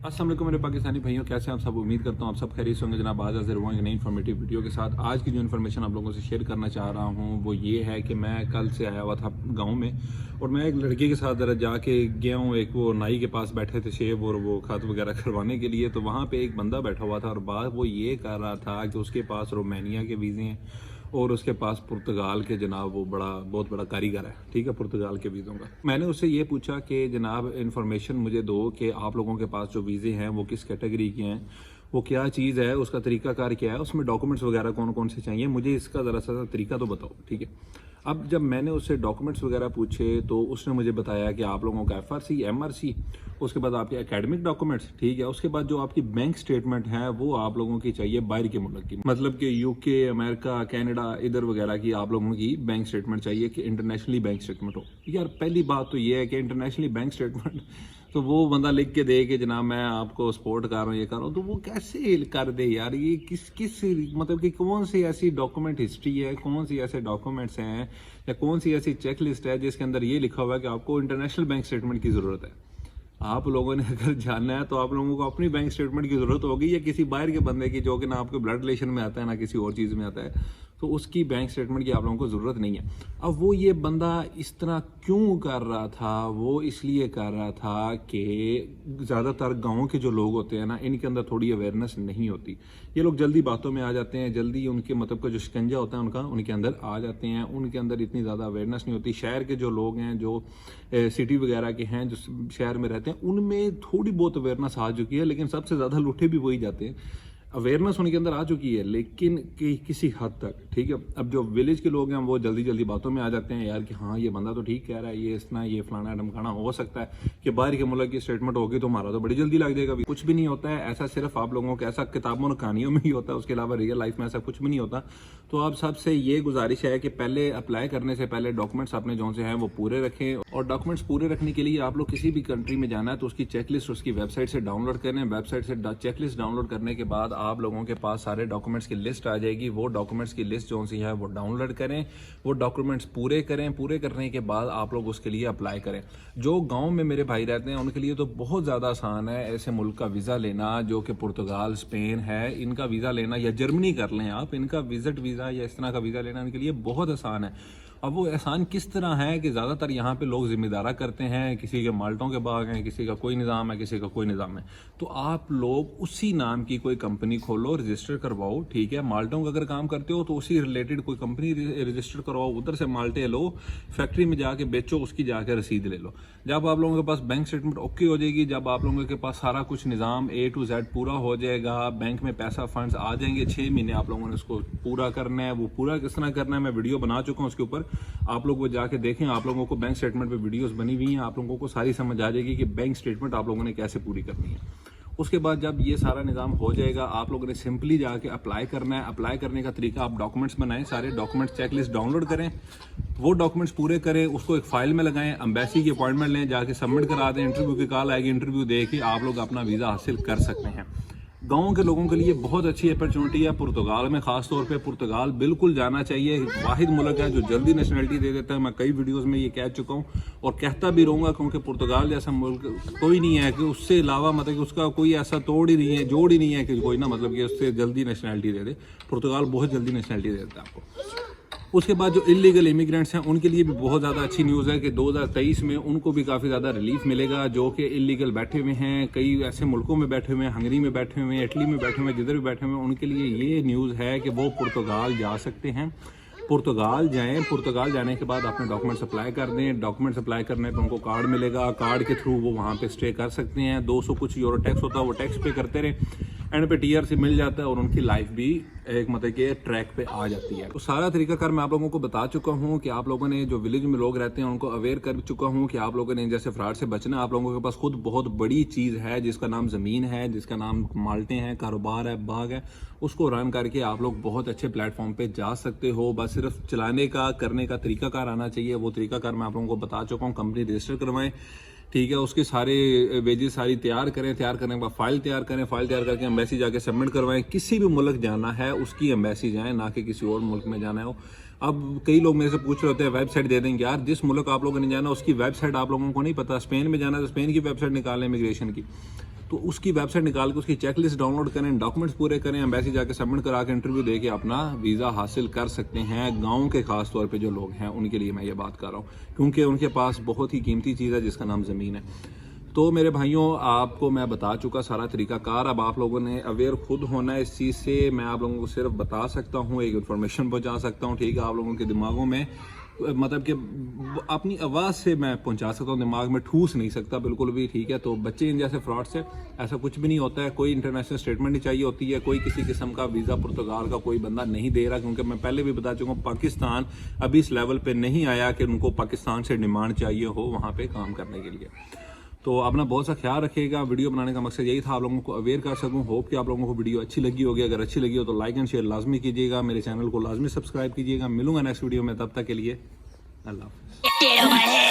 अस्सलाम वालेकुम मेरे पाकिस्तानी भाइयों, कैसे हैं आप सब। उम्मीद करता हूँ आप सब खैरियत से होंगे। जनाब आज हाजिर हुआ एक नई इन्फॉर्मेटिव वीडियो के साथ। आज की जो इन्फॉर्मेशन आप लोगों से शेयर करना चाह रहा हूँ वो ये है कि मैं कल से आया हुआ था गांव में और मैं एक लड़के के साथ ज़रा जाके गया हूँ। एक वो नाई के पास बैठे थे शेव और वो खत वगैरह करवाने के लिए, तो वहाँ पर एक बंदा बैठा हुआ था और बात वो ये कर रहा था कि उसके पास रोमानिया के वीज़े हैं और उसके पास पुर्तगाल के जनाब वो बहुत बड़ा कारीगर है, ठीक है, पुर्तगाल के वीज़ों का। मैंने उससे ये पूछा कि जनाब इन्फॉर्मेशन मुझे दो कि आप लोगों के पास जो वीज़े हैं वो किस कैटेगरी के हैं, वो क्या चीज़ है, उसका तरीकाकार क्या है, उसमें डॉक्यूमेंट्स वगैरह कौन कौन से चाहिए, मुझे इसका ज़रा सा तरीका तो बताओ, ठीक है। अब जब मैंने उससे डॉक्यूमेंट्स वगैरह पूछे तो उसने मुझे बताया कि आप लोगों का FRC MRC, उसके बाद आपके एकेडमिक डॉक्यूमेंट्स, ठीक है, उसके बाद जो आपकी बैंक स्टेटमेंट है वो आप लोगों की चाहिए बाहर के मुल्क की, मतलब कि UK, अमेरिका, कनाडा, इधर वगैरह की आप लोगों की बैंक स्टेटमेंट चाहिए कि इंटरनेशनली बैंक स्टेटमेंट हो। यार पहली बात तो ये है कि इंटरनेशनली बैंक स्टेटमेंट तो वो बंदा लिख के दे कि जनाब मैं आपको सपोर्ट कर रहा हूँ, ये कर रहा हूँ, तो वो कैसे कर दे यार। ये किस मतलब कि कौन सी ऐसी डॉक्यूमेंट हिस्ट्री है, कौन सी ऐसे डॉक्यूमेंट्स हैं या कौन सी ऐसी चेक लिस्ट है जिसके अंदर ये लिखा हुआ है कि आपको इंटरनेशनल बैंक स्टेटमेंट की ज़रूरत है। आप लोगों ने अगर जानना है तो आप लोगों को अपनी बैंक स्टेटमेंट की ज़रूरत होगी या किसी बाहर के बंदे की जो कि ना आपके ब्लड रिलेशन में आता है ना किसी और चीज़ में आता है, तो उसकी बैंक स्टेटमेंट की आप लोगों को ज़रूरत नहीं है। अब वो ये बंदा इस तरह क्यों कर रहा था, वो इसलिए कर रहा था कि ज़्यादातर गाँव के जो लोग होते हैं ना, इनके अंदर थोड़ी अवेयरनेस नहीं होती। ये लोग जल्दी बातों में आ जाते हैं, जल्दी उनके मतलब का जो शिकंजा होता है उनका उनके अंदर आ जाते हैं, उनके अंदर इतनी ज़्यादा अवेयरनेस नहीं होती। शहर के जो लोग हैं, जो सिटी वगैरह के हैं, जो शहर में रहते हैं, उनमें थोड़ी बहुत अवेयरनेस आ चुकी है, लेकिन सबसे ज़्यादा लूटे भी वही जाते हैं। अवेयरनेस उनके अंदर आ चुकी है लेकिन किसी हद तक, ठीक है। अब जो विलेज के लोग हैं वो जल्दी जल्दी बातों में आ जाते हैं यार कि हाँ ये बंदा तो ठीक कह रहा है, ये इतना ये फलाना ढमकाना, हो सकता है कि बाहर के मुल्क की स्टेटमेंट होगी तो हमारा तो बड़ी जल्दी लग जाएगा। कुछ भी नहीं होता है ऐसा, सिर्फ आप लोगों को ऐसा किताबों और कहानियों में ही होता है, उसके अलावा रियल लाइफ में ऐसा कुछ भी नहीं होता। तो आप सबसे ये गुजारिश है कि पहले अप्लाई करने से पहले डॉक्यूमेंट्स अपने जो से हैं वो पूरे रखें, और डॉक्यूमेंट्स पूरे रखने के लिए आप लोग किसी भी कंट्री में जाना है तो उसकी चेकलिस्ट उसकी वेबसाइट से डाउनलोड करें। वेबसाइट से चेकलिस्ट डाउनलोड करने के बाद आप लोगों के पास सारे डॉक्यूमेंट्स की लिस्ट आ जाएगी। वो डॉक्यूमेंट्स की लिस्ट जो सी है वो डाउनलोड करें, वो डॉक्यूमेंट्स पूरे करें। पूरे करने के बाद आप लोग उसके लिए अप्लाई करें। जो गांव में मेरे भाई रहते हैं उनके लिए तो बहुत ज़्यादा आसान है ऐसे मुल्क का वीज़ा लेना, जो कि पुर्तगाल, स्पेन है, इनका वीज़ा लेना, या जर्मनी कर लें आप, इनका विजिट वीज़ा या इस तरह का वीज़ा लेना इनके लिए बहुत आसान है। अब वो आसान किस तरह है कि ज़्यादातर यहाँ पे लोग जिम्मेदारा करते हैं, किसी के माल्टों के बाग हैं, किसी का कोई निज़ाम है, किसी का कोई निज़ाम है। तो आप लोग उसी नाम की कोई कंपनी खोलो, रजिस्टर करवाओ, ठीक है। माल्टों का अगर काम करते हो तो उसी रिलेटेड कोई कंपनी रजिस्टर करवाओ, उधर से माल्टे लो, फैक्ट्री में जाके बेचो, उसकी जाके रसीद ले लो। जब आप लोगों के पास बैंक स्टेटमेंट ओके हो जाएगी, जब आप लोगों के पास सारा कुछ निज़ाम A to Z पूरा हो जाएगा, बैंक में पैसा फंड्स आ जाएंगे, 6 महीने आप लोगों ने उसको पूरा करना है। वो पूरा किस तरह करना है मैं वीडियो बना चुका हूँ उसके ऊपर, आप लोग वो जाके देखें। आप लोगों को बैंक स्टेटमेंट पे वीडियोस बनी हुई हैं, आप लोगों को सारी समझ आ जाएगी कि बैंक स्टेटमेंट आप लोगों ने कैसे पूरी करनी है। उसके बाद जब ये सारा निज़ाम हो जाएगा, आप लोगों ने सिंपली जाके अप्लाई करना है। अप्लाई करने का तरीका, आप डॉक्यूमेंट्स बनाएं, सारे डॉक्यूमेंट्स चेकलिस्ट डाउनलोड करें, वो डॉक्यूमेंट्स पूरे करें, उसको एक फाइल में लगाएं, एम्बेसी की अपॉइंटमेंट लें, जाके सबमिट करा दें, इंटरव्यू की कॉल आएगी, इंटरव्यू दे के आप लोग अपना वीज़ा हासिल कर सकते हैं। गाँव के लोगों के लिए बहुत अच्छी अपॉर्चुनिटी है। पुर्तगाल में खास तौर पे पुर्तगाल बिल्कुल जाना चाहिए। वाहिद मुल्क है जो जल्दी नेशनलिटी दे देता है। मैं कई वीडियोस में ये कह चुका हूँ और कहता भी रहूँगा, क्योंकि पुर्तगाल जैसा मुल्क कोई नहीं है कि उससे अलावा मतलब कि उसका कोई ऐसा तोड़ ही नहीं है, जोड़ ही नहीं है कि कोई ना मतलब कि उससे जल्दी नेशनलिटी दे दे। पुर्तगाल बहुत जल्दी नेशनलिटी दे देता है आपको। उसके बाद जो इलीगल इमिग्रेंट्स हैं उनके लिए भी बहुत ज़्यादा अच्छी न्यूज़ है कि 2023 में उनको भी काफ़ी ज़्यादा रिलीफ मिलेगा, जो कि इलीगल बैठे हुए हैं, कई ऐसे मुल्कों में बैठे हुए हैं, हंगरी में बैठे हुए हैं, इटली में बैठे हुए हैं, जिधर भी बैठे हुए हैं, उनके लिए ये न्यूज़ है कि वो पुर्तगाल जा सकते हैं। पुर्तगाल जाएं, पुर्तगाल जाने के बाद अपने डॉक्यूमेंट्स अप्लाई कर दें। डॉक्यूमेंट्स अप्लाई करने पर उनको कार्ड मिलेगा, कार्ड के थ्रू वो वहाँ पे स्टे कर सकते हैं। 200 कुछ यूरो टैक्स होता है, वो टैक्स पे करते रहें, एंड पे TRC मिल जाता है और उनकी लाइफ भी एक मतलब के ट्रैक पे आ जाती है। तो सारा तरीकाकार मैं आप लोगों को बता चुका हूँ कि आप लोगों ने जो विलेज में लोग रहते हैं उनको अवेयर कर चुका हूँ कि आप लोगों ने जैसे फ्रॉड से बचना। आप लोगों के पास खुद बहुत बड़ी चीज़ है जिसका नाम ज़मीन है, जिसका नाम माल्टे हैं, कारोबार है, बाग है, उसको रन करके आप लोग बहुत अच्छे प्लेटफॉर्म पे जा सकते हो। बस सिर्फ चलाने का, करने का तरीकाकार आना चाहिए। वो तरीकाकार मैं आप लोगों को बता चुका हूँ। कंपनी रजिस्टर करवाएं, ठीक है, उसके सारे वेजेस सारी तैयार करें, तैयार करने के बाद फाइल तैयार करें, फाइल तैयार करके एम्बेसी जाके सबमिट करवाएं। किसी भी मुल्क जाना है उसकी एम्बेसी जाएं, ना कि किसी और मुल्क में जाना हो। अब कई लोग मेरे से पूछ रहे होते हैं वेबसाइट दे देंगे। यार जिस मुल्क आप लोगों ने जाना उसकी वेबसाइट आप लोगों को नहीं पता। स्पेन में जाना है तो स्पेन की वेबसाइट निकालें इमिग्रेशन की, तो उसकी वेबसाइट निकाल के उसकी चेकलिस्ट डाउनलोड करें, डॉक्यूमेंट्स पूरे करें, एम्बेसी जाके सबमिट करा के इंटरव्यू दे के अपना वीज़ा हासिल कर सकते हैं। गाँव के खास तौर पर जो लोग हैं उनके लिए मैं ये बात कर रहा हूँ, क्योंकि उनके पास बहुत ही कीमती चीज़ है जिसका नाम ज़मीन है। तो मेरे भाइयों, आपको मैं बता चुका सारा तरीकाकार, अब आप लोगों ने अवेयर खुद होना है इस चीज़ से। मैं आप लोगों को सिर्फ बता सकता हूँ, एक इन्फॉर्मेशन पहुँचा सकता हूँ, ठीक है। आप लोगों के दिमागों में मतलब कि अपनी आवाज़ से मैं पहुंचा सकता हूँ, दिमाग में ठूस नहीं सकता बिल्कुल भी, ठीक है। तो बच्चे इन जैसे फ्रॉड से ऐसा कुछ भी नहीं होता है। कोई इंटरनेशनल स्टेटमेंट नहीं चाहिए होती है, कोई किसी किस्म का वीज़ा पुर्तगाल का कोई बंदा नहीं दे रहा, क्योंकि मैं पहले भी बता चुका हूँ पाकिस्तान अभी इस लेवल पे नहीं आया कि उनको पाकिस्तान से डिमांड चाहिए हो वहाँ पे काम करने के लिए। तो अपना बहुत सा ख्याल रखिएगा। वीडियो बनाने का मकसद यही था, आप लोगों को अवेयर कर सकूं। होप कि आप लोगों को वीडियो अच्छी लगी होगी। अगर अच्छी लगी हो तो लाइक एंड शेयर लाजमी कीजिएगा, मेरे चैनल को लाजमी सब्सक्राइब कीजिएगा। मिलूंगा नेक्स्ट वीडियो में, तब तक के लिए अल्लाह हाफ़िज़।